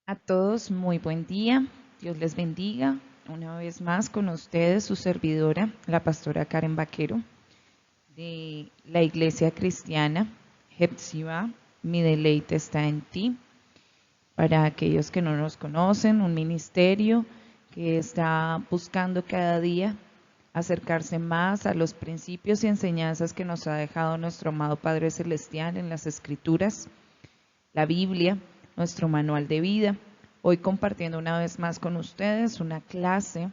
A todos, muy buen día. Dios les bendiga. Una vez más con ustedes, su servidora, la pastora Karen Vaquero, de la Iglesia Cristiana Hepzibah. Mi deleite está en ti. Para aquellos que no nos conocen, un ministerio que está buscando cada día acercarse más a los principios y enseñanzas que nos ha dejado nuestro amado Padre Celestial en las Escrituras, la Biblia, nuestro manual de vida. Hoy compartiendo una vez más con ustedes una clase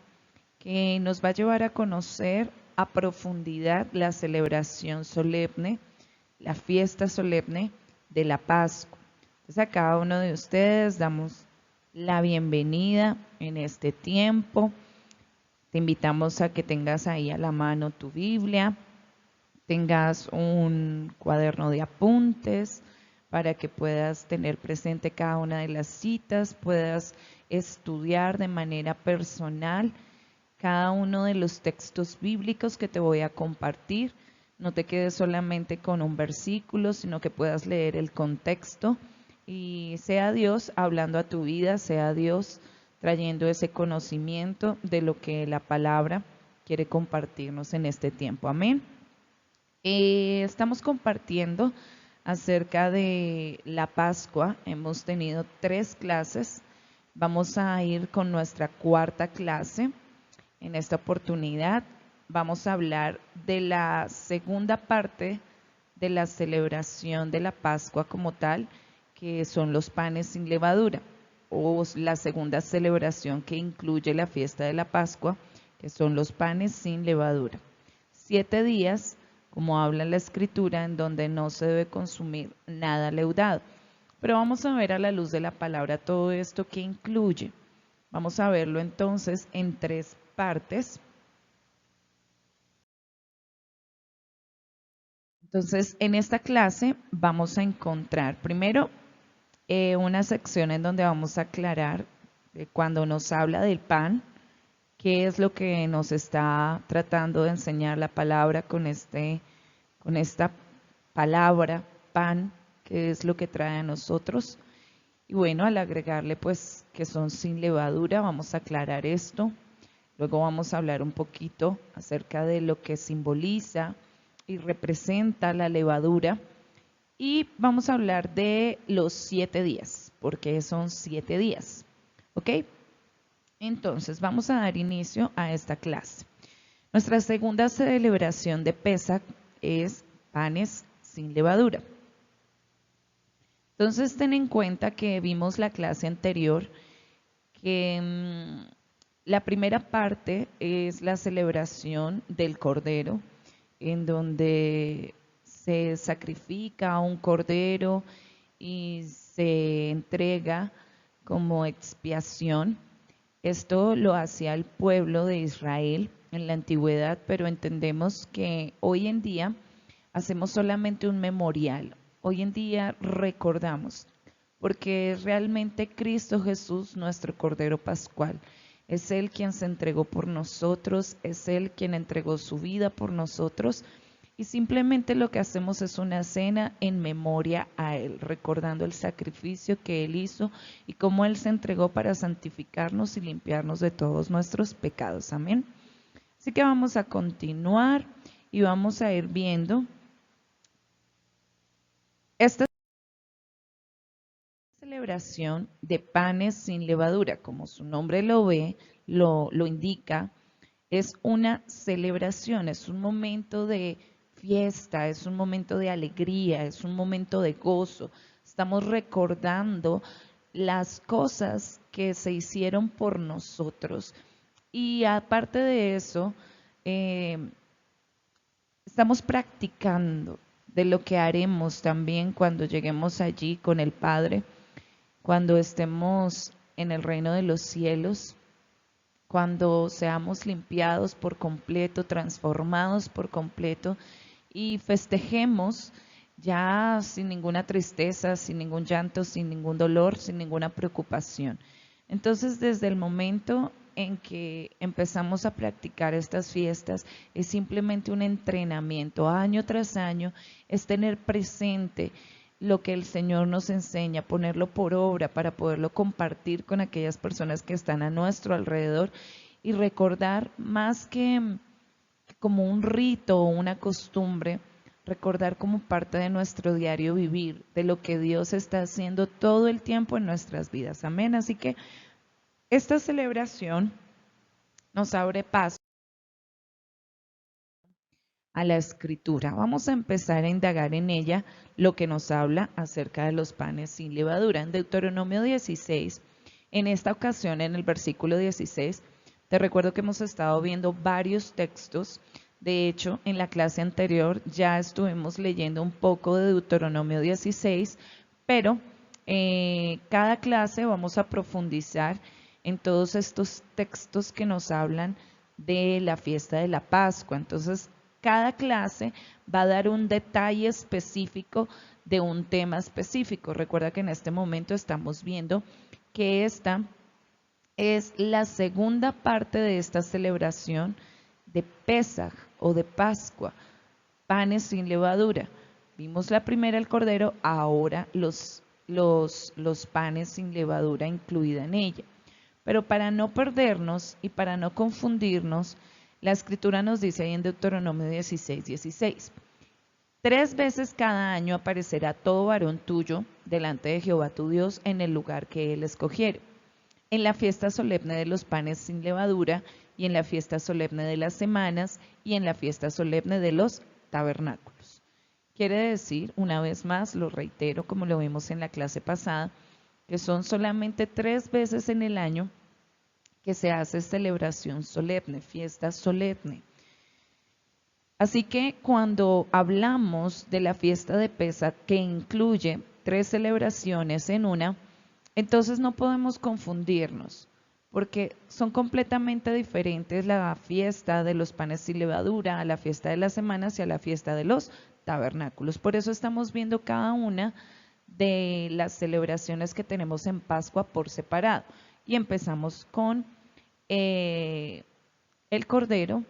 que nos va a llevar a conocer a profundidad la celebración solemne, la fiesta solemne de la Pascua. Entonces a cada uno de ustedes damos la bienvenida en este tiempo. Te invitamos a que tengas ahí a la mano tu Biblia, tengas un cuaderno de apuntes para que puedas tener presente cada una de las citas, puedas estudiar de manera personal cada uno de los textos bíblicos que te voy a compartir. No te quedes solamente con un versículo, sino que puedas leer el contexto y sea Dios hablando a tu vida, sea Dios trayendo ese conocimiento de lo que la palabra quiere compartirnos en este tiempo. Amén. Estamos compartiendo acerca de la Pascua. Hemos tenido 3 clases. Vamos a ir con nuestra 4ª clase. En esta oportunidad vamos a hablar de la segunda parte de la celebración de la Pascua como tal, que son los panes sin levadura, o la segunda celebración que incluye la fiesta de la Pascua, que son los panes sin levadura. 7 días, como habla la Escritura, en donde no se debe consumir nada leudado. Pero vamos a ver a la luz de la palabra todo esto que incluye. Vamos a verlo entonces en 3 partes. Entonces, en esta clase vamos a encontrar primero una sección en donde vamos a aclarar cuando nos habla del pan, qué es lo que nos está tratando de enseñar la palabra con esta palabra pan, qué es lo que trae a nosotros. Y bueno, al agregarle pues que son sin levadura, vamos a aclarar esto. Luego vamos a hablar un poquito acerca de lo que simboliza y representa la levadura. Y vamos a hablar de los 7 días, porque son 7 días. ¿Ok? Entonces, vamos a dar inicio a esta clase. Nuestra segunda celebración de Pesaj es panes sin levadura. Entonces, ten en cuenta que vimos la clase anterior que la primera parte es la celebración del Cordero, en donde se sacrifica un cordero y se entrega como expiación. Esto lo hacía el pueblo de Israel en la antigüedad, pero entendemos que hoy en día hacemos solamente un memorial. Hoy en día recordamos, porque es realmente Cristo Jesús nuestro Cordero Pascual. Es Él quien se entregó por nosotros, es Él quien entregó su vida por nosotros y simplemente lo que hacemos es una cena en memoria a Él, recordando el sacrificio que Él hizo y cómo Él se entregó para santificarnos y limpiarnos de todos nuestros pecados. Amén. Así que vamos a continuar y vamos a ir viendo esta celebración de panes sin levadura, como su nombre lo indica, es una celebración, es un momento de fiesta, es un momento de alegría, es un momento de gozo. Estamos recordando las cosas que se hicieron por nosotros. Y aparte de eso, eh, estamos practicando de lo que haremos también cuando lleguemos allí con el Padre, cuando estemos en el reino de los cielos, cuando seamos limpiados por completo, transformados por completo y festejemos ya sin ninguna tristeza, sin ningún llanto, sin ningún dolor, sin ninguna preocupación. Entonces, desde el momento en que empezamos a practicar estas fiestas, es simplemente un entrenamiento año tras año, es tener presente lo que el Señor nos enseña, ponerlo por obra para poderlo compartir con aquellas personas que están a nuestro alrededor y recordar más que como un rito o una costumbre, recordar como parte de nuestro diario vivir, de lo que Dios está haciendo todo el tiempo en nuestras vidas. Amén. Así que esta celebración nos abre paso a la escritura. Vamos a empezar a indagar en ella lo que nos habla acerca de los panes sin levadura. En Deuteronomio 16, en esta ocasión en el versículo 16, te recuerdo que hemos estado viendo varios textos. De hecho, en la clase anterior ya estuvimos leyendo un poco de Deuteronomio 16, pero cada clase vamos a profundizar en todos estos textos que nos hablan de la fiesta de la Pascua. Entonces, cada clase va a dar un detalle específico de un tema específico. Recuerda que en este momento estamos viendo que esta es la segunda parte de esta celebración de Pesaj o de Pascua, panes sin levadura. Vimos la primera, el cordero, ahora los panes sin levadura incluida en ella. Pero para no perdernos y para no confundirnos, la escritura nos dice ahí en Deuteronomio 16, 16, 3 veces cada año aparecerá todo varón tuyo delante de Jehová tu Dios en el lugar que él escogiere, en la fiesta solemne de los panes sin levadura, y en la fiesta solemne de las semanas, y en la fiesta solemne de los tabernáculos. Quiere decir, una vez más, lo reitero como lo vimos en la clase pasada, que son solamente 3 veces en el año que se hace celebración solemne, fiesta solemne. Así que cuando hablamos de la fiesta de Pesaj, que incluye 3 celebraciones en una, entonces no podemos confundirnos, porque son completamente diferentes la fiesta de los panes sin levadura, a la fiesta de las semanas y a la fiesta de los tabernáculos. Por eso estamos viendo cada una de las celebraciones que tenemos en Pascua por separado. Y empezamos con el cordero,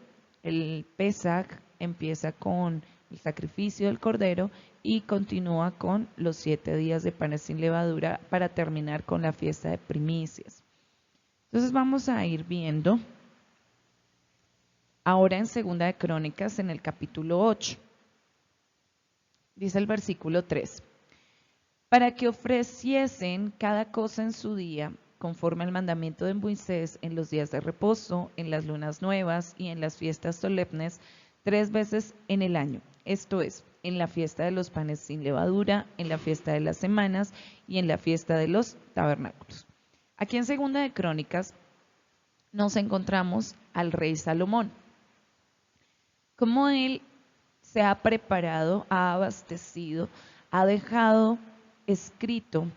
el Pesaj empieza con el sacrificio del cordero y continúa con los 7 días de panes sin levadura para terminar con la fiesta de primicias. Entonces vamos a ir viendo ahora en Segunda de Crónicas en el capítulo 8. Dice el versículo 3. Para que ofreciesen cada cosa en su día, conforme al mandamiento de Moisés, en los días de reposo, en las lunas nuevas y en las fiestas solemnes, 3 veces en el año. Esto es, en la fiesta de los panes sin levadura, en la fiesta de las semanas y en la fiesta de los tabernáculos. Aquí en Segunda de Crónicas nos encontramos al rey Salomón. Cómo él se ha preparado, ha abastecido, ha dejado escrito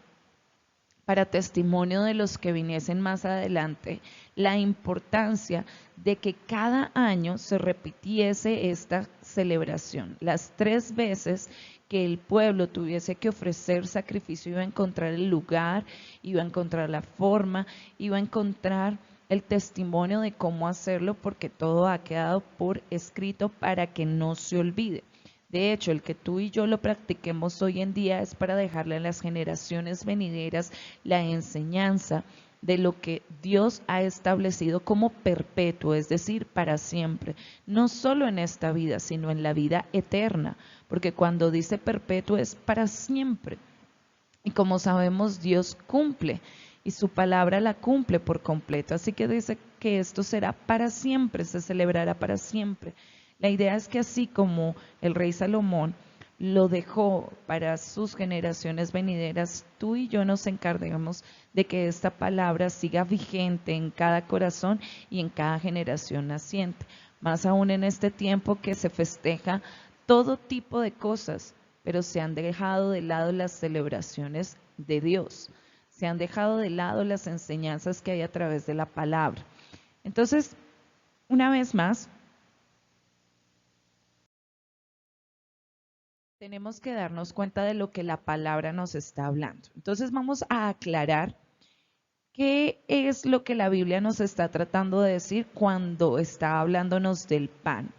para testimonio de los que viniesen más adelante, la importancia de que cada año se repitiese esta celebración. Las 3 veces que el pueblo tuviese que ofrecer sacrificio, iba a encontrar el lugar, iba a encontrar la forma, iba a encontrar el testimonio de cómo hacerlo, porque todo ha quedado por escrito para que no se olvide. De hecho, el que tú y yo lo practiquemos hoy en día es para dejarle a las generaciones venideras la enseñanza de lo que Dios ha establecido como perpetuo, es decir, para siempre, no solo en esta vida, sino en la vida eterna, porque cuando dice perpetuo es para siempre. Y como sabemos, Dios cumple y su palabra la cumple por completo, así que dice que esto será para siempre, se celebrará para siempre. La idea es que así como el rey Salomón lo dejó para sus generaciones venideras, tú y yo nos encarguemos de que esta palabra siga vigente en cada corazón y en cada generación naciente. Más aún en este tiempo que se festeja todo tipo de cosas, pero se han dejado de lado las celebraciones de Dios. Se han dejado de lado las enseñanzas que hay a través de la palabra. Entonces, una vez más, tenemos que darnos cuenta de lo que la palabra nos está hablando. Entonces vamos a aclarar qué es lo que la Biblia nos está tratando de decir cuando está hablándonos del pan.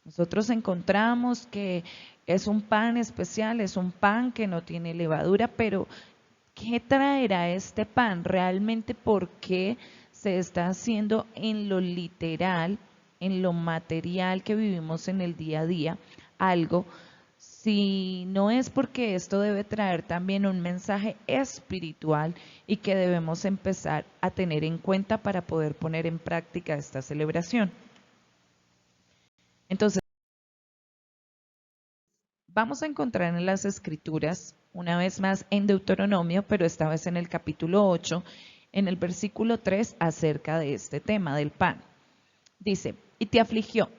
Nosotros encontramos que es un pan especial, es un pan que no tiene levadura, pero ¿qué traerá este pan? Realmente, ¿por qué se está haciendo en lo literal, en lo material que vivimos en el día a día, algo? Si no es porque esto debe traer también un mensaje espiritual y que debemos empezar a tener en cuenta para poder poner en práctica esta celebración. Entonces, vamos a encontrar en las Escrituras, una vez más en Deuteronomio, pero esta vez en el capítulo 8, en el versículo 3, acerca de este tema del pan. Dice, y te afligió,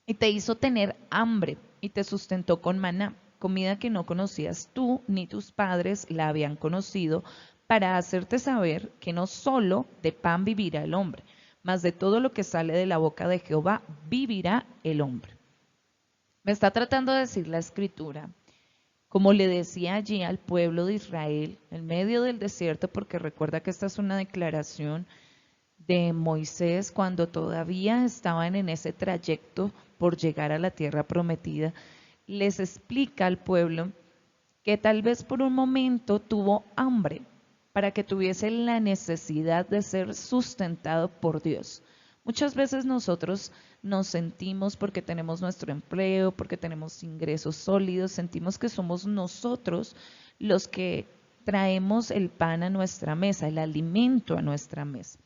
y te hizo tener hambre, y te sustentó con maná, comida que no conocías tú ni tus padres la habían conocido, para hacerte saber que no solo de pan vivirá el hombre, mas de todo lo que sale de la boca de Jehová vivirá el hombre. Me está tratando de decir la escritura, como le decía allí al pueblo de Israel, en medio del desierto, porque recuerda que esta es una declaración de Moisés cuando todavía estaban en ese trayecto por llegar a la tierra prometida, les explica al pueblo que tal vez por un momento tuvo hambre para que tuviese la necesidad de ser sustentado por Dios. Muchas veces nosotros nos sentimos, porque tenemos nuestro empleo, porque tenemos ingresos sólidos, sentimos que somos nosotros los que traemos el pan a nuestra mesa, el alimento a nuestra mesa.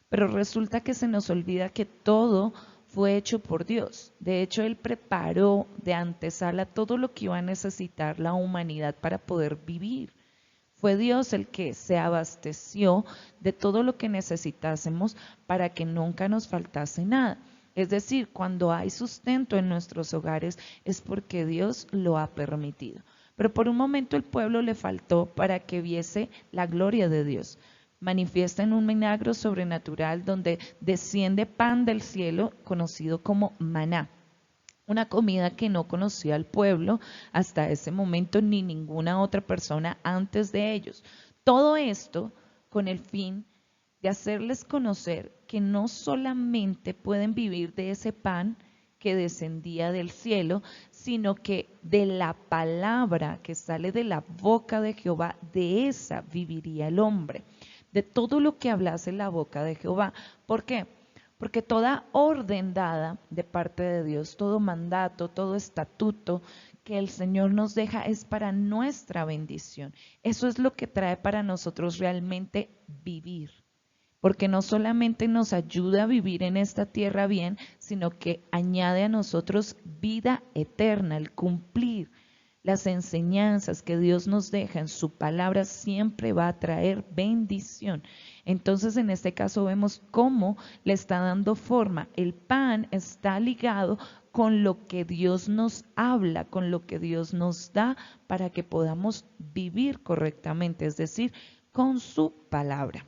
Pero resulta que se nos olvida que todo fue hecho por Dios. De hecho, Él preparó de antesala todo lo que iba a necesitar la humanidad para poder vivir. Fue Dios el que se abasteció de todo lo que necesitásemos para que nunca nos faltase nada. Es decir, cuando hay sustento en nuestros hogares es porque Dios lo ha permitido. Pero por un momento el pueblo le faltó para que viese la gloria de Dios. Manifiesta en un milagro sobrenatural donde desciende pan del cielo conocido como maná. Una comida que no conocía el pueblo hasta ese momento ni ninguna otra persona antes de ellos. Todo esto con el fin de hacerles conocer que no solamente pueden vivir de ese pan que descendía del cielo, sino que de la palabra que sale de la boca de Jehová, de esa viviría el hombre. De todo lo que hablase la boca de Jehová. ¿Por qué? Porque toda orden dada de parte de Dios, todo mandato, todo estatuto que el Señor nos deja es para nuestra bendición. Eso es lo que trae para nosotros realmente vivir. Porque no solamente nos ayuda a vivir en esta tierra bien, sino que añade a nosotros vida eterna, el cumplir las enseñanzas que Dios nos deja en su palabra siempre va a traer bendición. Entonces, en este caso vemos cómo le está dando forma. El pan está ligado con lo que Dios nos habla, con lo que Dios nos da para que podamos vivir correctamente, es decir, con su palabra.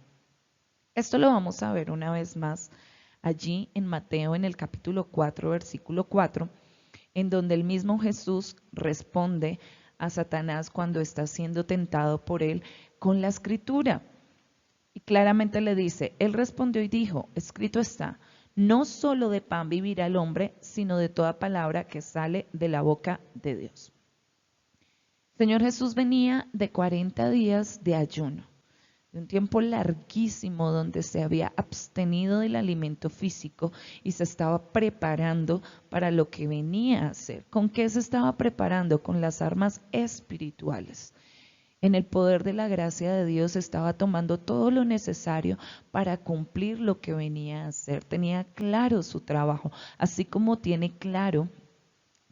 Esto lo vamos a ver una vez más allí en Mateo en el capítulo 4, versículo 4, en donde el mismo Jesús responde a Satanás cuando está siendo tentado por él con la escritura. Y claramente le dice, él respondió y dijo, escrito está, no solo de pan vivirá el hombre, sino de toda palabra que sale de la boca de Dios. Señor Jesús venía de 40 días de ayuno, de un tiempo larguísimo donde se había abstenido del alimento físico y se estaba preparando para lo que venía a hacer. ¿Con qué se estaba preparando? Con las armas espirituales. En el poder de la gracia de Dios estaba tomando todo lo necesario para cumplir lo que venía a hacer. Tenía claro su trabajo, así como tiene claro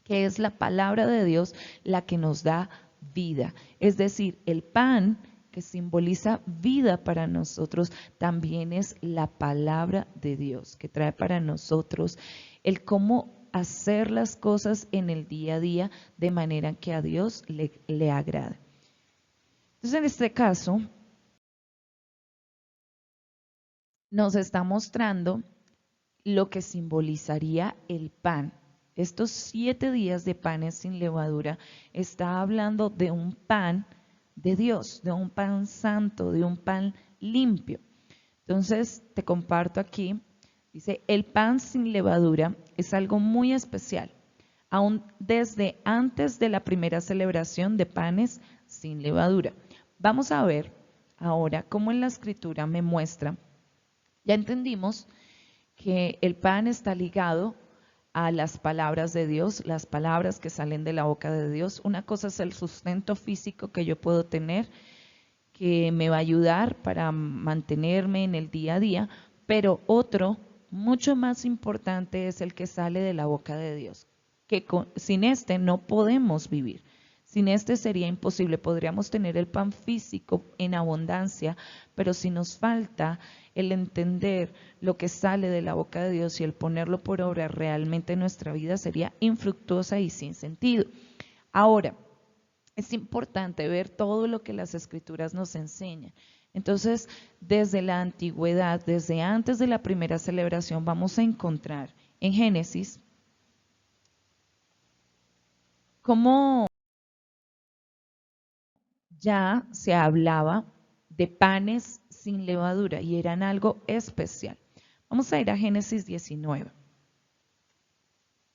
que es la palabra de Dios la que nos da vida. Es decir, el pan que simboliza vida para nosotros, también es la palabra de Dios, que trae para nosotros el cómo hacer las cosas en el día a día de manera que a Dios le agrade. Entonces, en este caso, nos está mostrando lo que simbolizaría el pan. Estos 7 días de panes sin levadura está hablando de un pan de Dios, de un pan santo, de un pan limpio. Entonces te comparto aquí, dice, el pan sin levadura es algo muy especial, aún desde antes de la primera celebración de panes sin levadura. Vamos a ver ahora cómo en la escritura me muestra, ya entendimos que el pan está ligado a las palabras de Dios, las palabras que salen de la boca de Dios. Una cosa es el sustento físico que yo puedo tener, que me va a ayudar para mantenerme en el día a día, pero otro, mucho más importante, es el que sale de la boca de Dios, que sin este no podemos vivir. Sin este sería imposible. Podríamos tener el pan físico en abundancia, pero si nos falta el entender lo que sale de la boca de Dios y el ponerlo por obra realmente en nuestra vida, sería infructuosa y sin sentido. Ahora, es importante ver todo lo que las escrituras nos enseñan. Entonces, desde la antigüedad, desde antes de la primera celebración, vamos a encontrar en Génesis cómo ya se hablaba de panes sin levadura y eran algo especial. Vamos a ir a Génesis 19.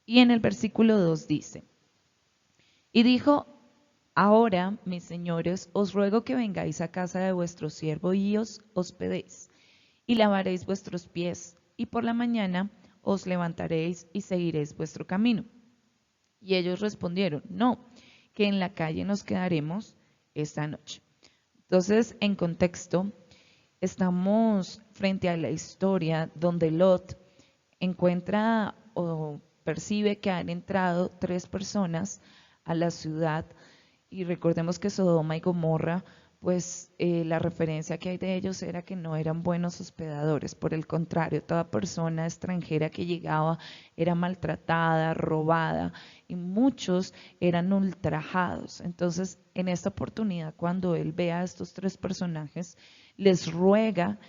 Y en el versículo 2 dice, y dijo, ahora, mis señores, os ruego que vengáis a casa de vuestro siervo y os hospedéis, y lavaréis vuestros pies, y por la mañana os levantaréis y seguiréis vuestro camino. Y ellos respondieron, no, que en la calle nos quedaremos esta noche. Entonces, en contexto, estamos frente a la historia donde Lot encuentra o percibe que han entrado 3 personas a la ciudad, y recordemos que Sodoma y Gomorra, pues la referencia que hay de ellos era que no eran buenos hospedadores. Por el contrario, toda persona extranjera que llegaba era maltratada, robada, y muchos eran ultrajados. Entonces, en esta oportunidad, cuando él ve a estos 3 personajes, les ruega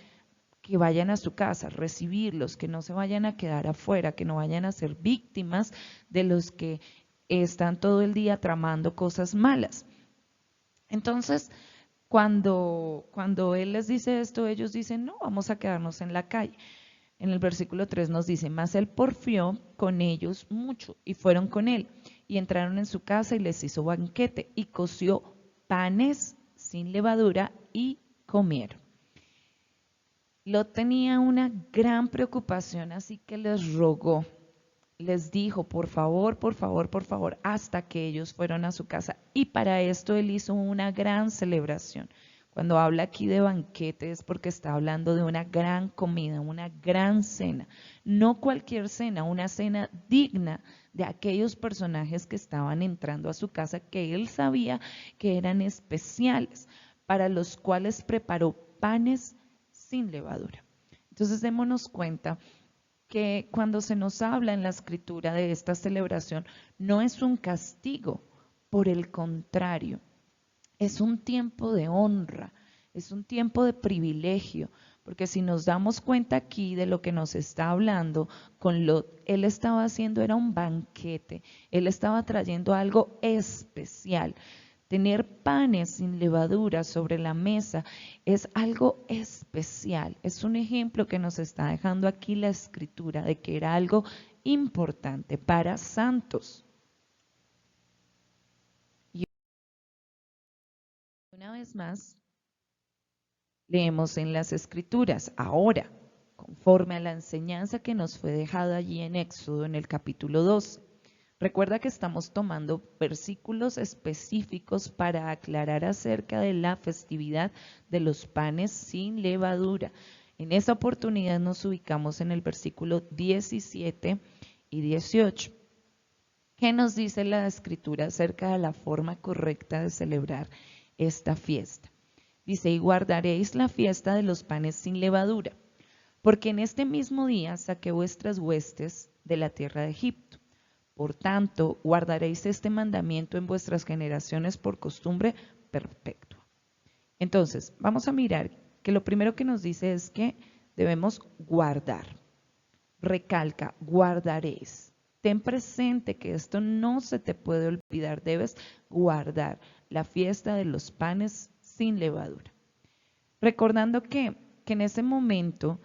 que vayan a su casa, recibirlos, que no se vayan a quedar afuera, que no vayan a ser víctimas de los que están todo el día tramando cosas malas. Entonces, cuando él les dice esto, ellos dicen, no, vamos a quedarnos en la calle. En el versículo 3 nos dice, mas él porfió con ellos mucho, y fueron con él, y entraron en su casa y les hizo banquete, y coció panes sin levadura, y comieron. Lot tenía una gran preocupación, así que les rogó, les dijo, por favor, por favor, por favor, hasta que ellos fueron a su casa. Y para esto él hizo una gran celebración. Cuando habla aquí de banquete es porque está hablando de una gran comida, una gran cena. No cualquier cena, una cena digna de aquellos personajes que estaban entrando a su casa, que él sabía que eran especiales, para los cuales preparó panes sin levadura. Entonces démonos cuenta que cuando se nos habla en la escritura de esta celebración, no es un castigo, por el contrario, es un tiempo de honra, es un tiempo de privilegio, porque si nos damos cuenta aquí de lo que nos está hablando con Lot, él estaba haciendo era un banquete, él estaba trayendo algo especial. Tener panes sin levadura sobre la mesa es algo especial. Es un ejemplo que nos está dejando aquí la escritura de que era algo importante para santos. Y una vez más, leemos en las escrituras. Ahora, conforme a la enseñanza que nos fue dejada allí en Éxodo en el capítulo 12. Recuerda que estamos tomando versículos específicos para aclarar acerca de la festividad de los panes sin levadura. En esta oportunidad nos ubicamos en el versículo 17 y 18. ¿Qué nos dice la escritura acerca de la forma correcta de celebrar esta fiesta? Dice, y guardaréis la fiesta de los panes sin levadura, porque en este mismo día saqué vuestras huestes de la tierra de Egipto. Por tanto, guardaréis este mandamiento en vuestras generaciones por costumbre perpetua. Entonces, vamos a mirar que lo primero que nos dice es que debemos guardar. Recalca, guardaréis. Ten presente que esto no se te puede olvidar, debes guardar la fiesta de los panes sin levadura. Recordando que en ese momento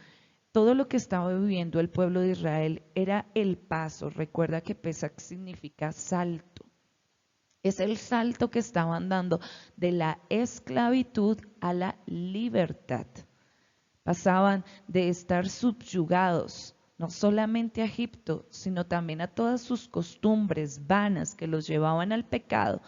todo lo que estaba viviendo el pueblo de Israel era el paso. Recuerda que Pesach significa salto. Es el salto que estaban dando de la esclavitud a la libertad. Pasaban de estar subyugados, no solamente a Egipto, sino también a todas sus costumbres vanas que los llevaban al pecado,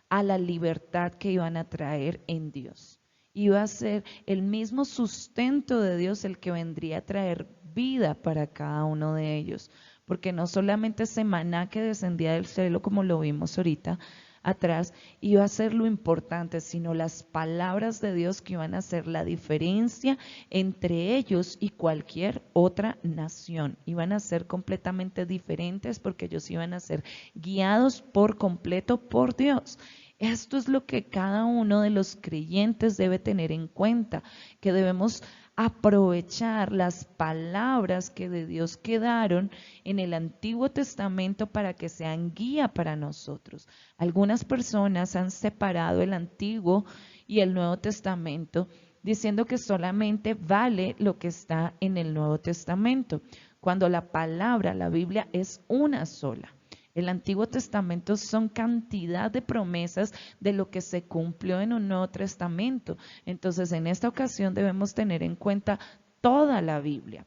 a la libertad que iban a traer en Dios. Iba a ser el mismo sustento de Dios el que vendría a traer vida para cada uno de ellos, porque no solamente ese maná que descendía del cielo, como lo vimos ahorita atrás, iba a ser lo importante, sino las palabras de Dios que iban a hacer la diferencia entre ellos y cualquier otra nación. Iban a ser completamente diferentes porque ellos iban a ser guiados por completo por Dios. Esto es lo que cada uno de los creyentes debe tener en cuenta, que debemos aprovechar las palabras que de Dios quedaron en el Antiguo Testamento para que sean guía para nosotros. Algunas personas han separado el Antiguo y el Nuevo Testamento diciendo que solamente vale lo que está en el Nuevo Testamento, cuando la palabra, la Biblia, es una sola. El Antiguo Testamento son cantidad de promesas de lo que se cumplió en un Nuevo Testamento. Entonces, en esta ocasión debemos tener en cuenta toda la Biblia,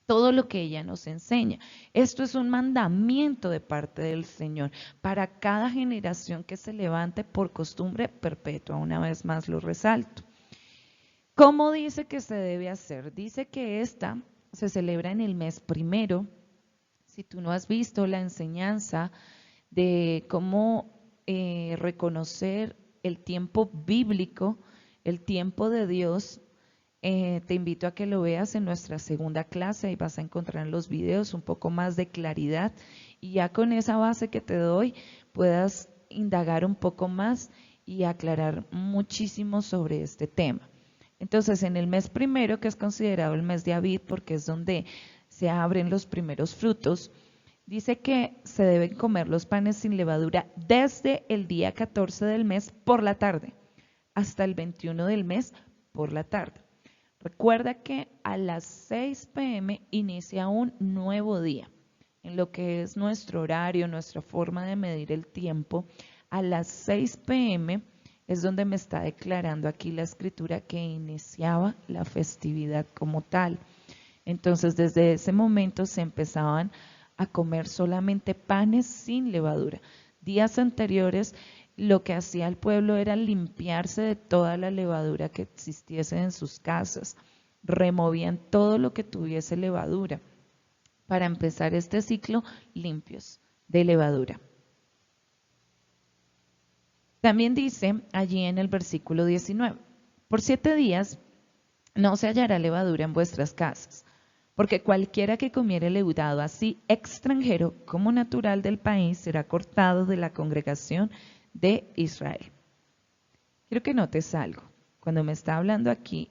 todo lo que ella nos enseña. Esto es un mandamiento de parte del Señor para cada generación que se levante por costumbre perpetua. Una vez más lo resalto. ¿Cómo dice que se debe hacer? Dice que esta se celebra en el mes primero. Si tú no has visto la enseñanza de cómo reconocer el tiempo bíblico, el tiempo de Dios, te invito a que lo veas en nuestra segunda clase. Ahí vas a encontrar en los videos un poco más de claridad y ya con esa base que te doy puedas indagar un poco más y aclarar muchísimo sobre este tema. Entonces, en el mes primero, que es considerado el mes de Abib, porque es donde se abren los primeros frutos, dice que se deben comer los panes sin levadura desde el día 14 del mes por la tarde hasta el 21 del mes por la tarde. Recuerda que a las 6 p.m. inicia un nuevo día. En lo que es nuestro horario, nuestra forma de medir el tiempo, a las 6 p.m. es donde me está declarando aquí la escritura que iniciaba la festividad como tal. Entonces, desde ese momento se empezaban a comer solamente panes sin levadura. Días anteriores, lo que hacía el pueblo era limpiarse de toda la levadura que existiese en sus casas. Removían todo lo que tuviese levadura para empezar este ciclo limpios de levadura. También dice allí en el versículo 19, por 7 días no se hallará levadura en vuestras casas, porque cualquiera que comiere leudado, así extranjero como natural del país, será cortado de la congregación de Israel. Quiero que notes algo. Cuando me está hablando aquí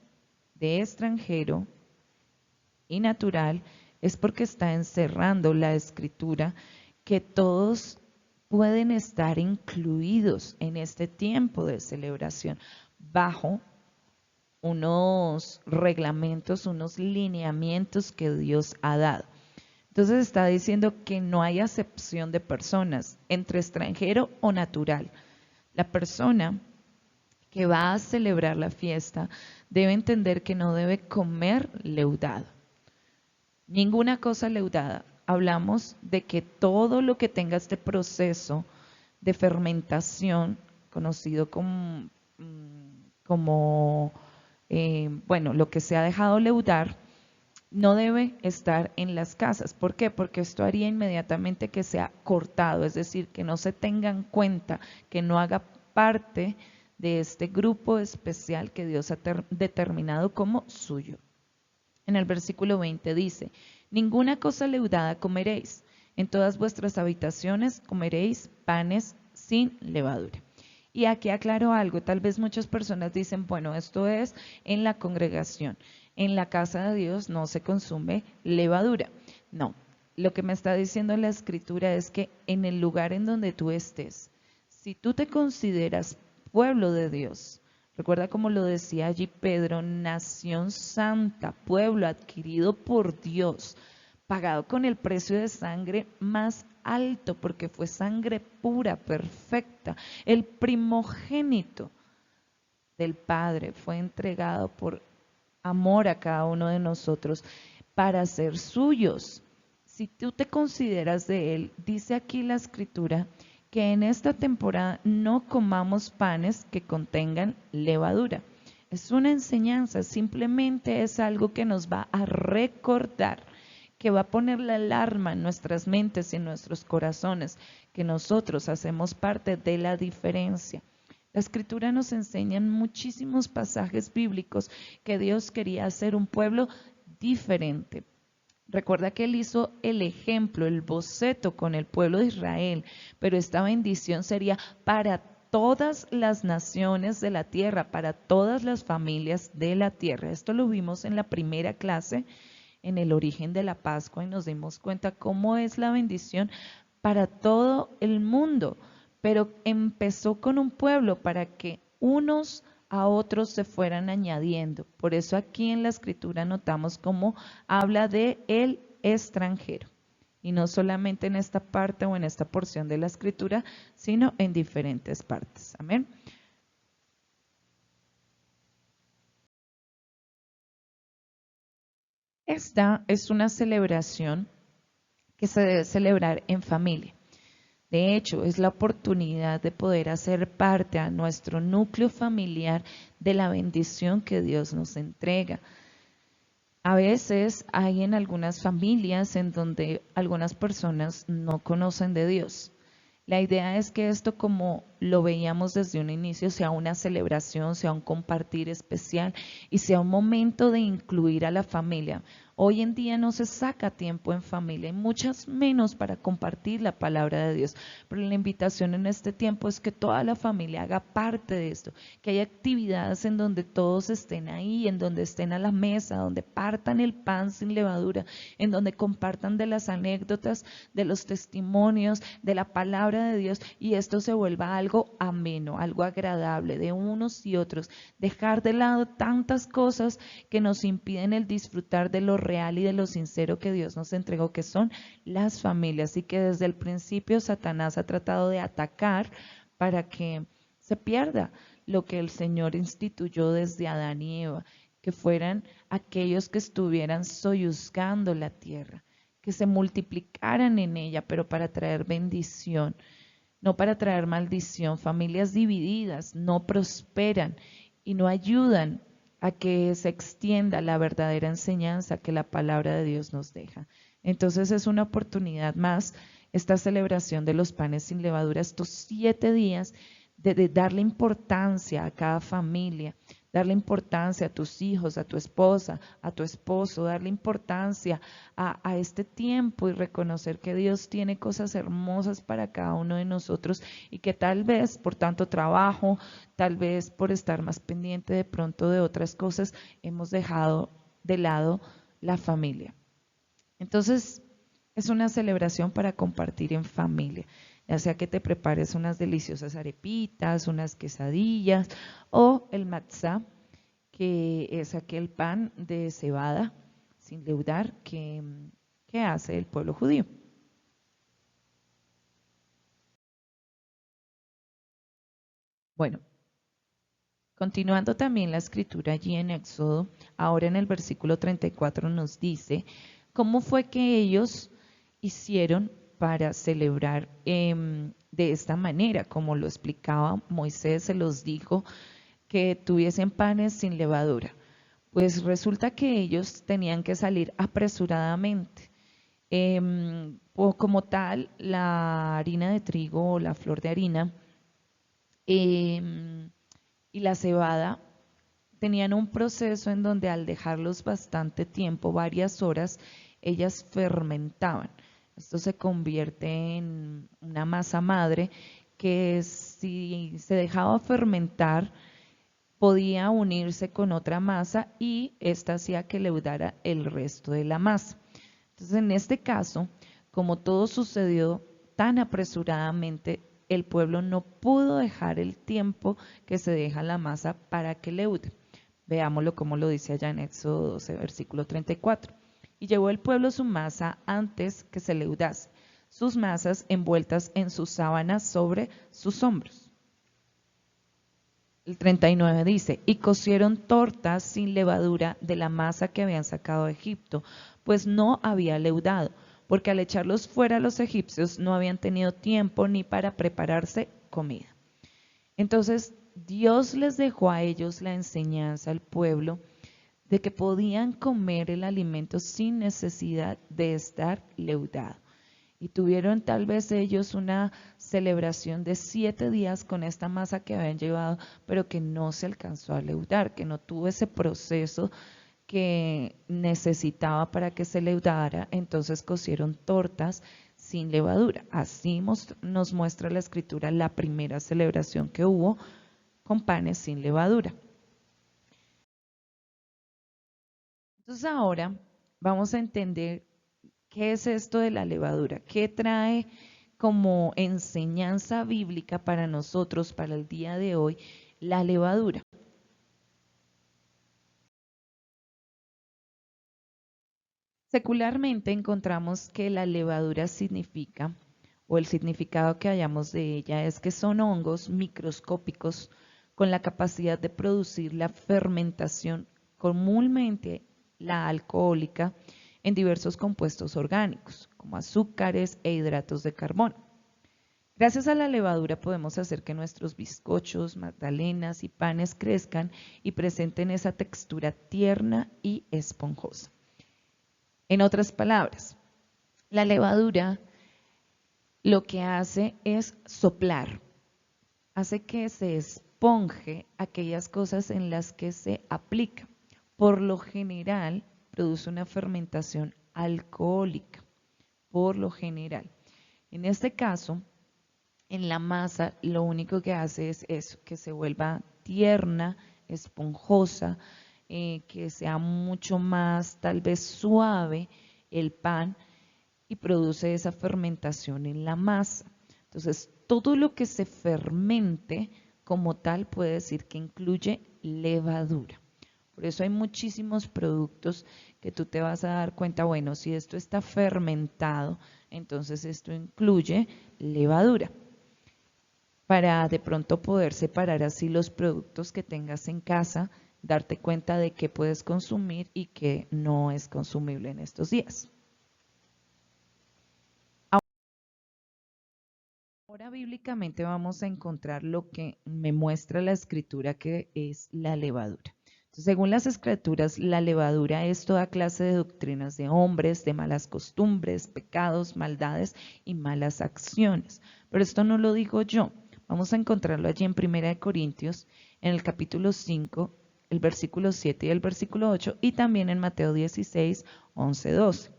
de extranjero y natural, es porque está encerrando la escritura que todos pueden estar incluidos en este tiempo de celebración bajo unos reglamentos, unos lineamientos que Dios ha dado. Entonces está diciendo que no hay acepción de personas entre extranjero o natural. La persona que va a celebrar la fiesta debe entender que no debe comer leudado. Ninguna cosa leudada. Hablamos de que todo lo que tenga este proceso de fermentación, conocido como bueno, lo que se ha dejado leudar, no debe estar en las casas. ¿Por qué? Porque esto haría inmediatamente que sea cortado, es decir, que no se tenga en cuenta, que no haga parte de este grupo especial que Dios ha determinado como suyo. En el versículo 20 dice, ninguna cosa leudada comeréis, en todas vuestras habitaciones comeréis panes sin levadura. Y aquí aclaro algo, tal vez muchas personas dicen, bueno, esto es en la congregación, en la casa de Dios no se consume levadura. No, lo que me está diciendo la escritura es que en el lugar en donde tú estés, si tú te consideras pueblo de Dios, Recuerda como lo decía allí Pedro, nación santa, pueblo adquirido por Dios, pagado con el precio de sangre más alto, porque fue sangre pura, perfecta. El primogénito del Padre fue entregado por amor a cada uno de nosotros para ser suyos. Si tú te consideras de Él, dice aquí la Escritura, que en esta temporada no comamos panes que contengan levadura. Es una enseñanza, simplemente es algo que nos va a recordar, que va a poner la alarma en nuestras mentes y en nuestros corazones, que nosotros hacemos parte de la diferencia. La Escritura nos enseña en muchísimos pasajes bíblicos que Dios quería hacer un pueblo diferente. Recuerda que Él hizo el ejemplo, el boceto con el pueblo de Israel, pero esta bendición sería para todas las naciones de la tierra, para todas las familias de la tierra. Esto lo vimos en la primera clase, en el origen de la Pascua, y nos dimos cuenta cómo es la bendición para todo el mundo. Pero empezó con un pueblo para que unos a otros se fueran añadiendo. Por eso aquí en la Escritura notamos cómo habla de el extranjero. Y no solamente en esta parte o en esta porción de la Escritura, sino en diferentes partes. Amén. Esta es una celebración que se debe celebrar en familia. De hecho, es la oportunidad de poder hacer parte a nuestro núcleo familiar de la bendición que Dios nos entrega. A veces hay en algunas familias en donde algunas personas no conocen de Dios. La idea es que esto, como lo veíamos desde un inicio, sea una celebración, sea un compartir especial y sea un momento de incluir a la familia. Hoy en día no se saca tiempo en familia y muchas menos para compartir la palabra de Dios. Pero la invitación en este tiempo es que toda la familia haga parte de esto, que haya actividades en donde todos estén ahí, en donde estén a la mesa, donde partan el pan sin levadura, en donde compartan de las anécdotas, de los testimonios, de la palabra de Dios, y esto se vuelva algo ameno, algo agradable de unos y otros. Dejar de lado tantas cosas que nos impiden el disfrutar de lo real y de lo sincero que Dios nos entregó, que son las familias, y que desde el principio Satanás ha tratado de atacar para que se pierda lo que el Señor instituyó desde Adán y Eva, que fueran aquellos que estuvieran soyuzgando la tierra, que se multiplicaran en ella, pero para traer bendición, no para traer maldición. Familias divididas no prosperan y no ayudan a que se extienda la verdadera enseñanza que la palabra de Dios nos deja. Entonces es una oportunidad más esta celebración de los panes sin levadura, estos 7 días de darle importancia a cada familia, darle importancia a tus hijos, a tu esposa, a tu esposo, darle importancia a este tiempo y reconocer que Dios tiene cosas hermosas para cada uno de nosotros y que tal vez por tanto trabajo, tal vez por estar más pendiente de pronto de otras cosas, hemos dejado de lado la familia. Entonces, es una celebración para compartir en familia, ya sea que te prepares unas deliciosas arepitas, unas quesadillas o el matzá, que es aquel pan de cebada sin leudar que hace el pueblo judío. Bueno, continuando también la escritura allí en Éxodo, ahora en el versículo 34 nos dice cómo fue que ellos hicieron para celebrar de esta manera, como lo explicaba Moisés, se los dijo que tuviesen panes sin levadura. Pues resulta que ellos tenían que salir apresuradamente. O como tal, la harina de trigo o la flor de harina y la cebada tenían un proceso en donde al dejarlos bastante tiempo, varias horas, ellas fermentaban. Esto se convierte en una masa madre que si se dejaba fermentar podía unirse con otra masa y esta hacía que leudara el resto de la masa. Entonces, en este caso, como todo sucedió tan apresuradamente, el pueblo no pudo dejar el tiempo que se deja la masa para que leude. Veámoslo como lo dice allá en Éxodo 12, versículo 34. Y llevó el pueblo su masa antes que se leudase, sus masas envueltas en sus sábanas sobre sus hombros. El 39 dice, y cocieron tortas sin levadura de la masa que habían sacado de Egipto, pues no había leudado, porque al echarlos fuera los egipcios no habían tenido tiempo ni para prepararse comida. Entonces Dios les dejó a ellos la enseñanza al pueblo de que podían comer el alimento sin necesidad de estar leudado. Y tuvieron tal vez ellos una celebración de 7 días con esta masa que habían llevado, pero que no se alcanzó a leudar, que no tuvo ese proceso que necesitaba para que se leudara. Entonces cocieron tortas sin levadura. Así nos muestra la Escritura la primera celebración que hubo con panes sin levadura. Entonces ahora vamos a entender qué es esto de la levadura, qué trae como enseñanza bíblica para nosotros, para el día de hoy, la levadura. Secularmente encontramos que la levadura significa, o el significado que hallamos de ella es que son hongos microscópicos con la capacidad de producir la fermentación, comúnmente la alcohólica, en diversos compuestos orgánicos, como azúcares e hidratos de carbono. Gracias a la levadura podemos hacer que nuestros bizcochos, magdalenas y panes crezcan y presenten esa textura tierna y esponjosa. En otras palabras, la levadura lo que hace es soplar, hace que se esponje aquellas cosas en las que se aplica. Por lo general, produce una fermentación alcohólica, por lo general. En este caso, en la masa, lo único que hace es eso, que se vuelva tierna, esponjosa, que sea mucho más tal vez suave el pan y produce esa fermentación en la masa. Entonces, todo lo que se fermente como tal puede decir que incluye levadura. Por eso hay muchísimos productos que tú te vas a dar cuenta, bueno, si esto está fermentado, entonces esto incluye levadura. Para de pronto poder separar así los productos que tengas en casa, darte cuenta de qué puedes consumir y qué no es consumible en estos días. Ahora bíblicamente vamos a encontrar lo que me muestra la Escritura que es la levadura. Entonces, según las Escrituras, la levadura es toda clase de doctrinas de hombres, de malas costumbres, pecados, maldades y malas acciones. Pero esto no lo digo yo. Vamos a encontrarlo allí en 1 Corintios, en el capítulo 5, el versículo 7 y el versículo 8, y también en Mateo 16, 11, 12.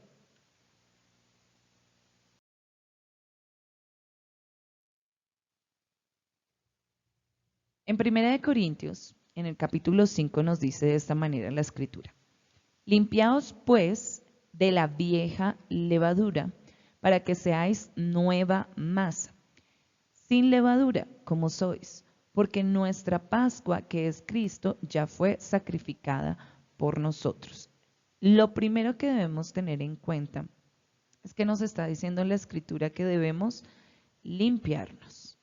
En 1 Corintios, en el capítulo 5, nos dice de esta manera la Escritura: limpiaos pues de la vieja levadura, para que seáis nueva masa, sin levadura como sois, porque nuestra Pascua, que es Cristo, ya fue sacrificada por nosotros. Lo primero que debemos tener en cuenta es que nos está diciendo la Escritura que debemos limpiarnos.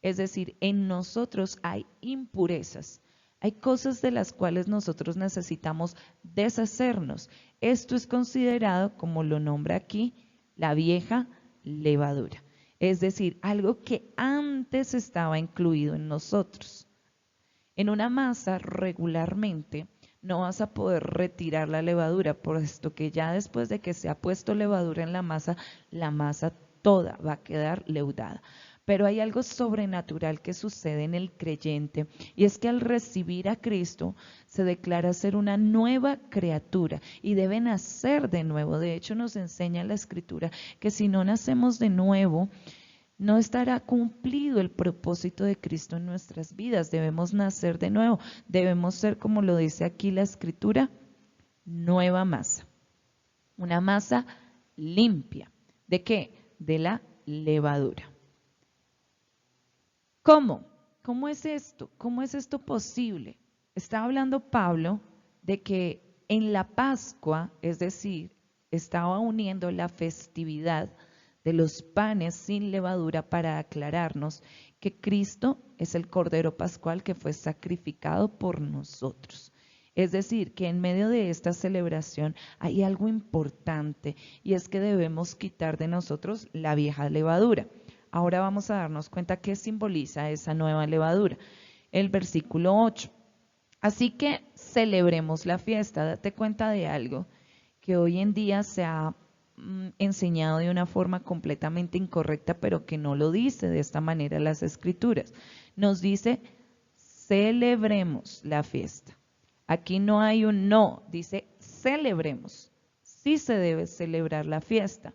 Es decir, en nosotros hay impurezas, hay cosas de las cuales nosotros necesitamos deshacernos. Esto es considerado, como lo nombra aquí, la vieja levadura. Es decir, algo que antes estaba incluido en nosotros. En una masa regularmente no vas a poder retirar la levadura, puesto que ya después de que se ha puesto levadura en la masa toda va a quedar leudada. Pero hay algo sobrenatural que sucede en el creyente, y es que al recibir a Cristo se declara ser una nueva criatura y debe nacer de nuevo. De hecho, nos enseña la Escritura que si no nacemos de nuevo, no estará cumplido el propósito de Cristo en nuestras vidas. Debemos nacer de nuevo, debemos ser, como lo dice aquí la Escritura, nueva masa. Una masa limpia. ¿De qué? De la levadura. ¿Cómo? ¿Cómo es esto? ¿Cómo es esto posible? Está hablando Pablo de que en la Pascua, es decir, estaba uniendo la festividad de los panes sin levadura para aclararnos que Cristo es el Cordero Pascual que fue sacrificado por nosotros. Es decir, que en medio de esta celebración hay algo importante y es que debemos quitar de nosotros la vieja levadura. Ahora vamos a darnos cuenta qué simboliza esa nueva levadura. El versículo 8. Así que celebremos la fiesta. Date cuenta de algo que hoy en día se ha enseñado de una forma completamente incorrecta, pero que no lo dice de esta manera las Escrituras. Nos dice, celebremos la fiesta. Aquí no hay un no, dice celebremos. Sí se debe celebrar la fiesta.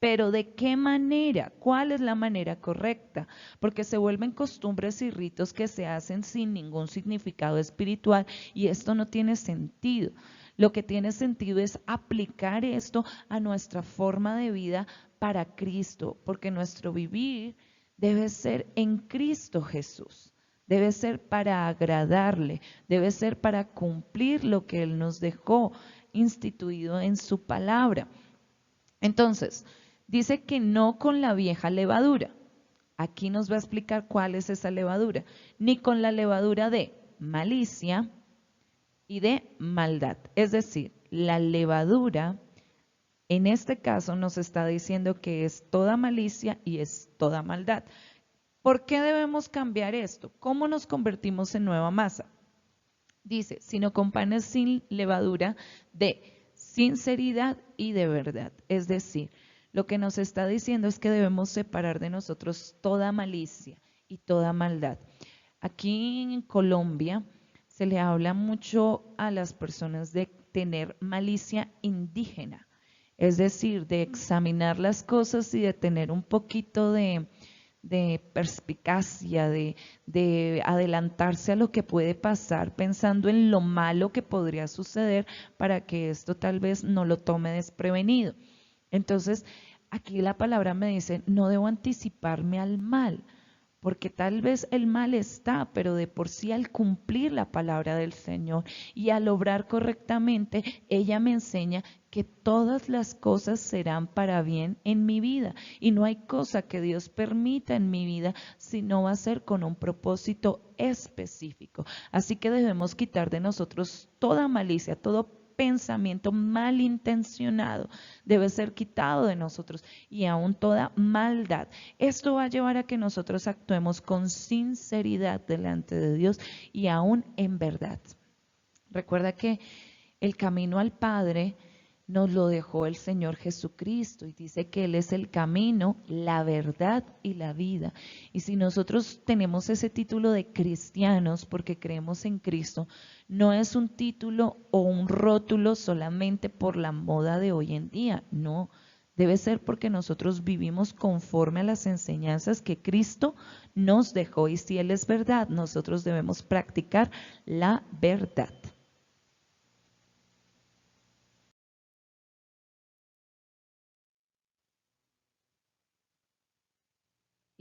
Pero ¿de qué manera? ¿Cuál es la manera correcta? Porque se vuelven costumbres y ritos que se hacen sin ningún significado espiritual y esto no tiene sentido. Lo que tiene sentido es aplicar esto a nuestra forma de vida para Cristo, porque nuestro vivir debe ser en Cristo Jesús. Debe ser para agradarle, debe ser para cumplir lo que Él nos dejó instituido en su palabra. Entonces, dice que no con la vieja levadura. Aquí nos va a explicar cuál es esa levadura. Ni con la levadura de malicia y de maldad. Es decir, la levadura, en este caso nos está diciendo que es toda malicia y es toda maldad. ¿Por qué debemos cambiar esto? ¿Cómo nos convertimos en nueva masa? Dice, sino con panes sin levadura de sinceridad y de verdad. Es decir, lo que nos está diciendo es que debemos separar de nosotros toda malicia y toda maldad. Aquí en Colombia se le habla mucho a las personas de tener malicia indígena, es decir, de examinar las cosas y de tener un poquito de perspicacia, de adelantarse a lo que puede pasar pensando en lo malo que podría suceder para que esto tal vez no lo tome desprevenido. Entonces, aquí la palabra me dice, no debo anticiparme al mal, porque tal vez el mal está, pero de por sí al cumplir la palabra del Señor y al obrar correctamente, ella me enseña que todas las cosas serán para bien en mi vida y no hay cosa que Dios permita en mi vida si no va a ser con un propósito específico. Así que debemos quitar de nosotros toda malicia, todo pensamiento malintencionado debe ser quitado de nosotros y aún toda maldad. Esto va a llevar a que nosotros actuemos con sinceridad delante de Dios y aún en verdad. Recuerda que el camino al Padre nos lo dejó el Señor Jesucristo y dice que Él es el camino, la verdad y la vida. Y si nosotros tenemos ese título de cristianos porque creemos en Cristo, no es un título o un rótulo solamente por la moda de hoy en día, no. Debe ser porque nosotros vivimos conforme a las enseñanzas que Cristo nos dejó y si Él es verdad, nosotros debemos practicar la verdad.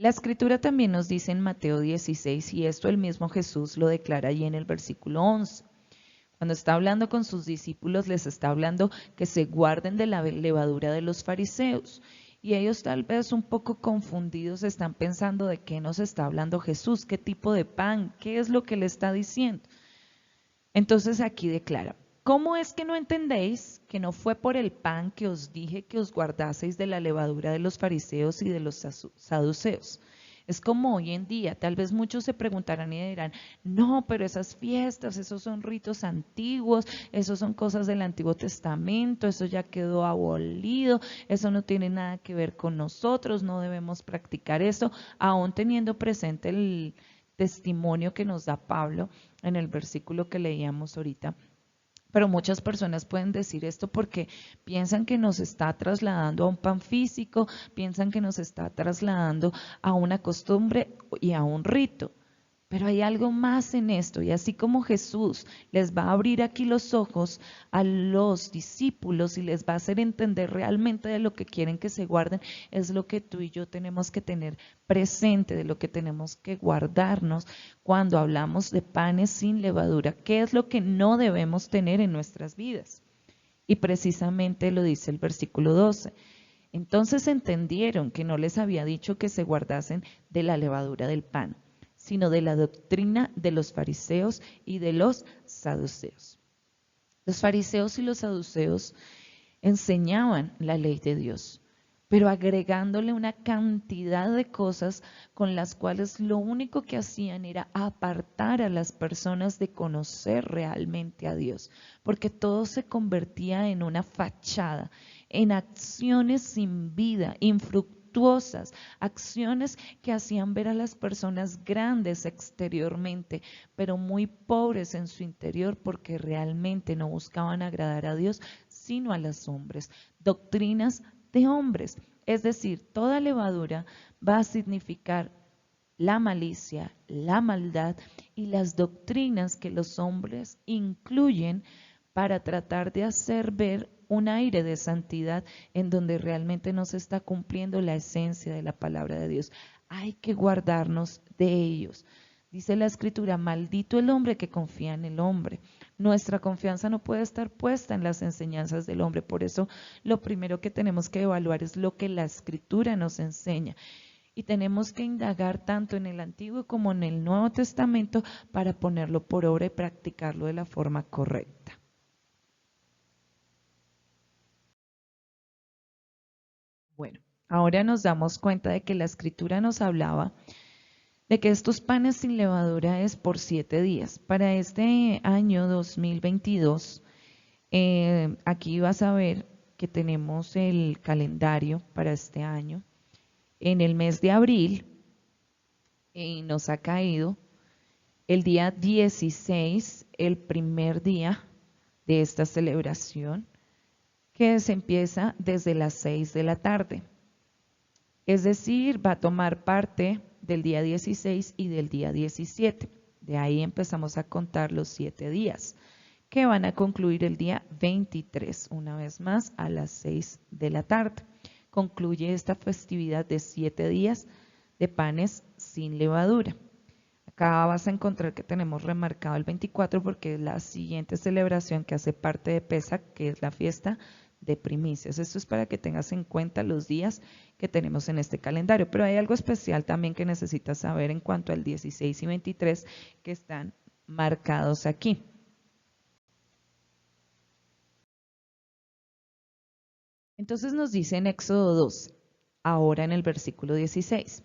La escritura también nos dice en Mateo 16, y esto el mismo Jesús lo declara allí en el versículo 11. Cuando está hablando con sus discípulos, les está hablando que se guarden de la levadura de los fariseos. Y ellos tal vez un poco confundidos están pensando de qué nos está hablando Jesús, qué tipo de pan, qué es lo que le está diciendo. Entonces aquí declara, ¿cómo es que no entendéis que no fue por el pan que os dije que os guardaseis de la levadura de los fariseos y de los saduceos? Es como hoy en día, tal vez muchos se preguntarán y dirán, no, pero esas fiestas, esos son ritos antiguos, esos son cosas del Antiguo Testamento, eso ya quedó abolido, eso no tiene nada que ver con nosotros, no debemos practicar eso, aún teniendo presente el testimonio que nos da Pablo en el versículo que leíamos ahorita. Pero muchas personas pueden decir esto porque piensan que nos está trasladando a un pan físico, piensan que nos está trasladando a una costumbre y a un rito. Pero hay algo más en esto, y así como Jesús les va a abrir aquí los ojos a los discípulos y les va a hacer entender realmente de lo que quieren que se guarden, es lo que tú y yo tenemos que tener presente, de lo que tenemos que guardarnos cuando hablamos de panes sin levadura. ¿Qué es lo que no debemos tener en nuestras vidas? Y precisamente lo dice el versículo 12. Entonces entendieron que no les había dicho que se guardasen de la levadura del pan, sino de la doctrina de los fariseos y de los saduceos. Los fariseos y los saduceos enseñaban la ley de Dios, pero agregándole una cantidad de cosas con las cuales lo único que hacían era apartar a las personas de conocer realmente a Dios, porque todo se convertía en una fachada, en acciones sin vida, infructuosas, acciones que hacían ver a las personas grandes exteriormente, pero muy pobres en su interior porque realmente no buscaban agradar a Dios, sino a los hombres. Doctrinas de hombres, es decir, toda levadura va a significar la malicia, la maldad y las doctrinas que los hombres incluyen para tratar de hacer ver un aire de santidad en donde realmente no se está cumpliendo la esencia de la palabra de Dios. Hay que guardarnos de ellos. Dice la Escritura, maldito el hombre que confía en el hombre. Nuestra confianza no puede estar puesta en las enseñanzas del hombre. Por eso lo primero que tenemos que evaluar es lo que la Escritura nos enseña. Y tenemos que indagar tanto en el Antiguo como en el Nuevo Testamento para ponerlo por obra y practicarlo de la forma correcta. Bueno, ahora nos damos cuenta de que la Escritura nos hablaba de que estos panes sin levadura es por 7 días. Para este año 2022, aquí vas a ver que tenemos el calendario para este año. En el mes de abril nos ha caído el día 16, el primer día de esta celebración, que se empieza desde las 6 de la tarde. Es decir, va a tomar parte del día 16 y del día 17. De ahí empezamos a contar los 7 días, que van a concluir el día 23, una vez más a las 6 de la tarde. Concluye esta festividad de 7 días de panes sin levadura. Acá vas a encontrar que tenemos remarcado el 24 porque es la siguiente celebración que hace parte de Pesach, que es la fiesta de primicias. Esto es para que tengas en cuenta los días que tenemos en este calendario, pero hay algo especial también que necesitas saber en cuanto al 16 y 23 que están marcados aquí. Entonces nos dice en Éxodo 12, ahora en el versículo 16,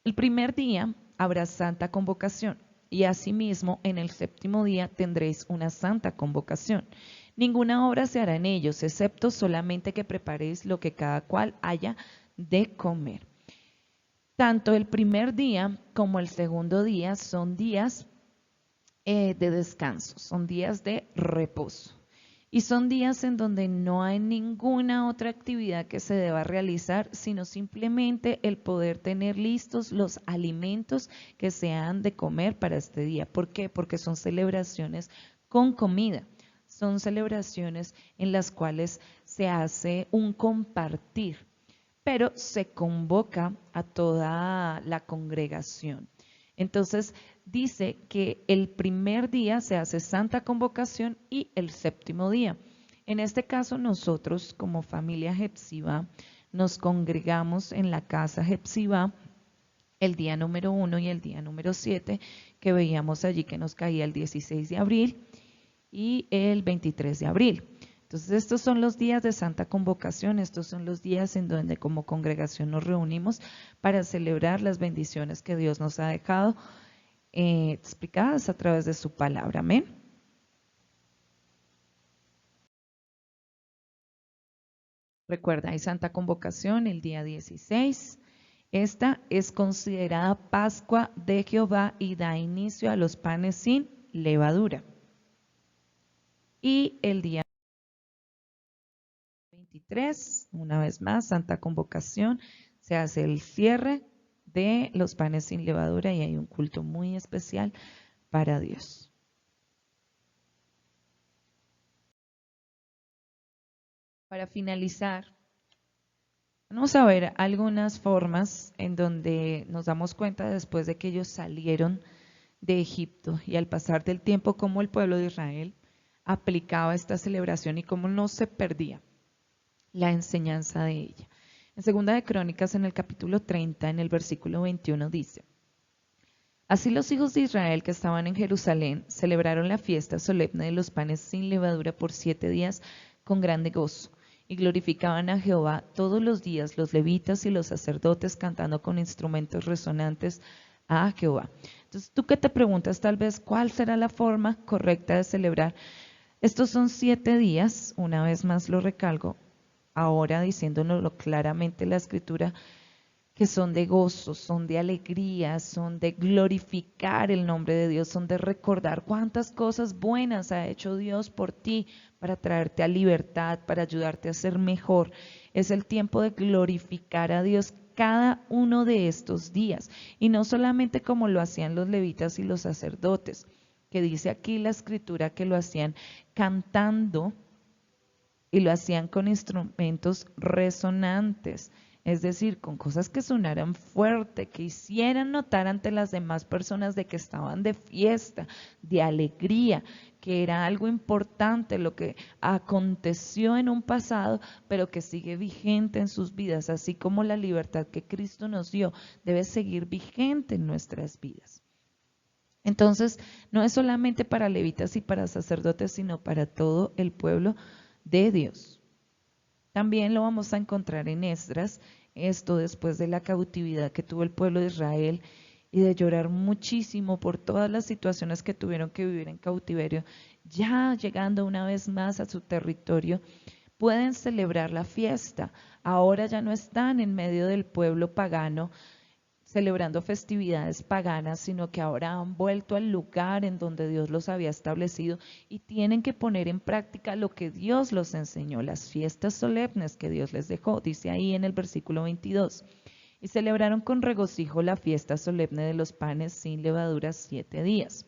el primer día habrá santa convocación y asimismo en el séptimo día tendréis una santa convocación. Ninguna obra se hará en ellos, excepto solamente que preparéis lo que cada cual haya de comer. Tanto el primer día como el segundo día son días de descanso, son días de reposo. Y son días en donde no hay ninguna otra actividad que se deba realizar, sino simplemente el poder tener listos los alimentos que se han de comer para este día. ¿Por qué? Porque son celebraciones con comida. Son celebraciones en las cuales se hace un compartir, pero se convoca a toda la congregación. Entonces dice que el primer día se hace santa convocación y el séptimo día. En este caso nosotros como familia Hepzibah nos congregamos en la casa Hepzibah el día número 1 y el día número 7 que veíamos allí que nos caía el 16 de abril y el 23 de abril. Entonces estos son los días de Santa Convocación, estos son los días en donde como congregación nos reunimos para celebrar las bendiciones que Dios nos ha dejado explicadas a través de su palabra. Amén. Recuerda, hay Santa Convocación el día 16. Esta es considerada Pascua de Jehová y da inicio a los panes sin levadura. Y el día 23, una vez más, Santa Convocación, se hace el cierre de los panes sin levadura y hay un culto muy especial para Dios. Para finalizar, vamos a ver algunas formas en donde nos damos cuenta después de que ellos salieron de Egipto y al pasar del tiempo cómo el pueblo de Israel aplicaba esta celebración y cómo no se perdía la enseñanza de ella. En Segunda de Crónicas, en el capítulo 30, en el versículo 21 dice: Así los hijos de Israel que estaban en Jerusalén celebraron la fiesta solemne de los panes sin levadura por 7 días con grande gozo, y glorificaban a Jehová todos los días los levitas y los sacerdotes cantando con instrumentos resonantes a Jehová. Entonces, ¿tú qué te preguntas? Tal vez, ¿cuál será la forma correcta de celebrar? Estos son 7 días, una vez más lo recalco, ahora diciéndonoslo claramente la Escritura, que son de gozo, son de alegría, son de glorificar el nombre de Dios, son de recordar cuántas cosas buenas ha hecho Dios por ti para traerte a libertad, para ayudarte a ser mejor. Es el tiempo de glorificar a Dios cada uno de estos días y no solamente como lo hacían los levitas y los sacerdotes, que dice aquí la Escritura que lo hacían cantando y lo hacían con instrumentos resonantes. Es decir, con cosas que sonaran fuerte, que hicieran notar ante las demás personas de que estaban de fiesta, de alegría, que era algo importante lo que aconteció en un pasado, pero que sigue vigente en sus vidas, así como la libertad que Cristo nos dio debe seguir vigente en nuestras vidas. Entonces, no es solamente para levitas y para sacerdotes, sino para todo el pueblo de Dios. También lo vamos a encontrar en Esdras, esto después de la cautividad que tuvo el pueblo de Israel y de llorar muchísimo por todas las situaciones que tuvieron que vivir en cautiverio, ya llegando una vez más a su territorio, pueden celebrar la fiesta. Ahora ya no están en medio del pueblo pagano celebrando festividades paganas, sino que ahora han vuelto al lugar en donde Dios los había establecido y tienen que poner en práctica lo que Dios los enseñó, las fiestas solemnes que Dios les dejó, dice ahí en el versículo 22. Y celebraron con regocijo la fiesta solemne de los panes sin levadura 7 días.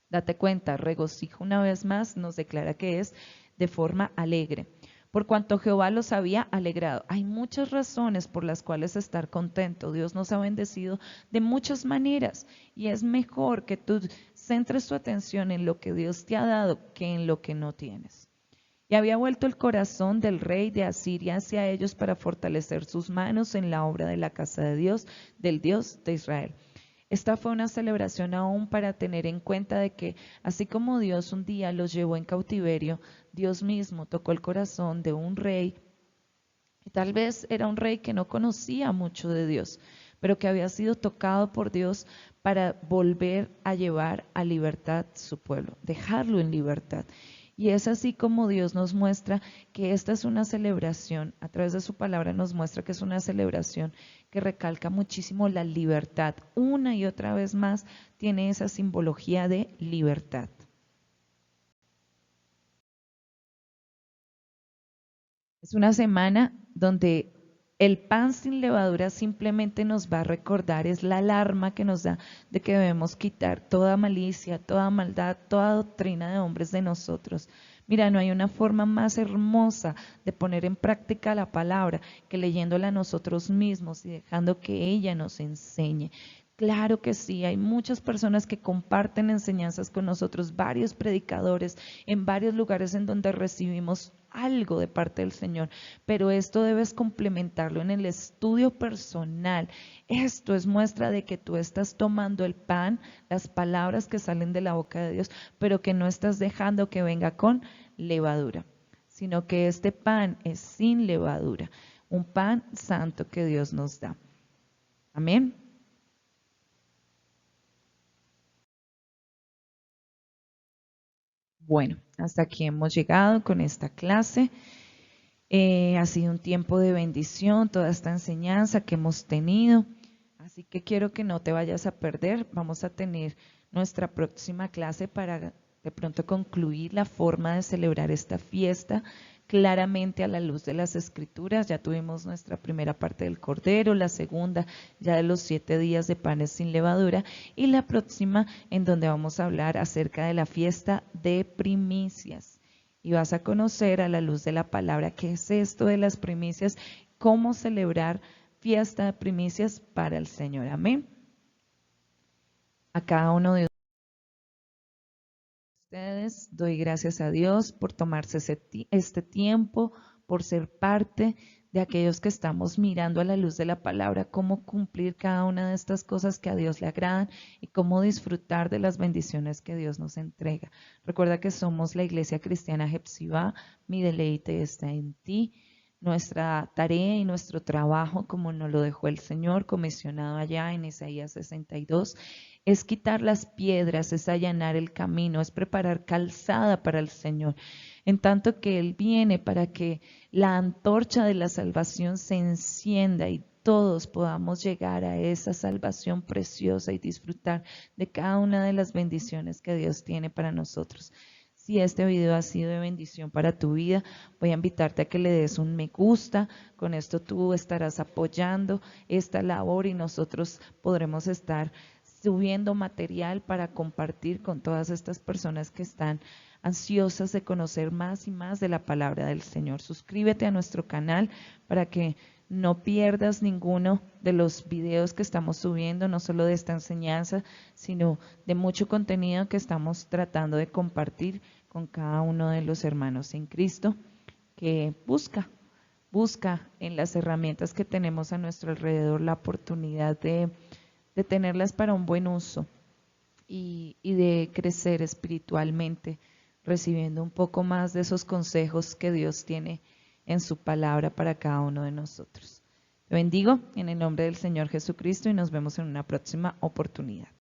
Date cuenta, regocijo una vez más nos declara que es de forma alegre, por cuanto Jehová los había alegrado. Hay muchas razones por las cuales estar contento. Dios nos ha bendecido de muchas maneras y es mejor que tú centres tu atención en lo que Dios te ha dado que en lo que no tienes. Y había vuelto el corazón del rey de Asiria hacia ellos para fortalecer sus manos en la obra de la casa de Dios, del Dios de Israel. Esta fue una celebración aún para tener en cuenta de que así como Dios un día los llevó en cautiverio, Dios mismo tocó el corazón de un rey, y tal vez era un rey que no conocía mucho de Dios, pero que había sido tocado por Dios para volver a llevar a libertad su pueblo, dejarlo en libertad. Y es así como Dios nos muestra que esta es una celebración, a través de su palabra nos muestra que es una celebración que recalca muchísimo la libertad. Una y otra vez más tiene esa simbología de libertad. Es una semana donde el pan sin levadura simplemente nos va a recordar, es la alarma que nos da de que debemos quitar toda malicia, toda maldad, toda doctrina de hombres de nosotros. Mira, no hay una forma más hermosa de poner en práctica la palabra que leyéndola nosotros mismos y dejando que ella nos enseñe. Claro que sí, hay muchas personas que comparten enseñanzas con nosotros, varios predicadores en varios lugares en donde recibimos algo de parte del Señor, pero esto debes complementarlo en el estudio personal. Esto es muestra de que tú estás tomando el pan, las palabras que salen de la boca de Dios, pero que no estás dejando que venga con levadura, sino que este pan es sin levadura, un pan santo que Dios nos da. Amén. Bueno, hasta aquí hemos llegado con esta clase. Ha sido un tiempo de bendición, toda esta enseñanza que hemos tenido. Así que quiero que no te vayas a perder. Vamos a tener nuestra próxima clase para de pronto concluir la forma de celebrar esta fiesta claramente a la luz de las Escrituras. Ya tuvimos nuestra primera parte del Cordero, la segunda ya de los 7 días de panes sin levadura, y la próxima en donde vamos a hablar acerca de la fiesta de primicias. Y vas a conocer a la luz de la palabra qué es esto de las primicias, cómo celebrar fiesta de primicias para el Señor. Amén. A cada uno de ustedes doy gracias a Dios por tomarse este tiempo, por ser parte de aquellos que estamos mirando a la luz de la palabra, cómo cumplir cada una de estas cosas que a Dios le agradan y cómo disfrutar de las bendiciones que Dios nos entrega. Recuerda que somos la Iglesia Cristiana Hepzibah, mi deleite está en ti. Nuestra tarea y nuestro trabajo, como nos lo dejó el Señor, comisionado allá en Isaías 62, es quitar las piedras, es allanar el camino, es preparar calzada para el Señor. En tanto que Él viene para que la antorcha de la salvación se encienda y todos podamos llegar a esa salvación preciosa y disfrutar de cada una de las bendiciones que Dios tiene para nosotros. Si este video ha sido de bendición para tu vida, voy a invitarte a que le des un me gusta. Con esto tú estarás apoyando esta labor y nosotros podremos estar subiendo material para compartir con todas estas personas que están ansiosas de conocer más y más de la palabra del Señor. Suscríbete a nuestro canal para que no pierdas ninguno de los videos que estamos subiendo, no solo de esta enseñanza, sino de mucho contenido que estamos tratando de compartir con cada uno de los hermanos en Cristo, que busca en las herramientas que tenemos a nuestro alrededor la oportunidad de tenerlas para un buen uso y de crecer espiritualmente, recibiendo un poco más de esos consejos que Dios tiene en su palabra para cada uno de nosotros. Te bendigo en el nombre del Señor Jesucristo y nos vemos en una próxima oportunidad.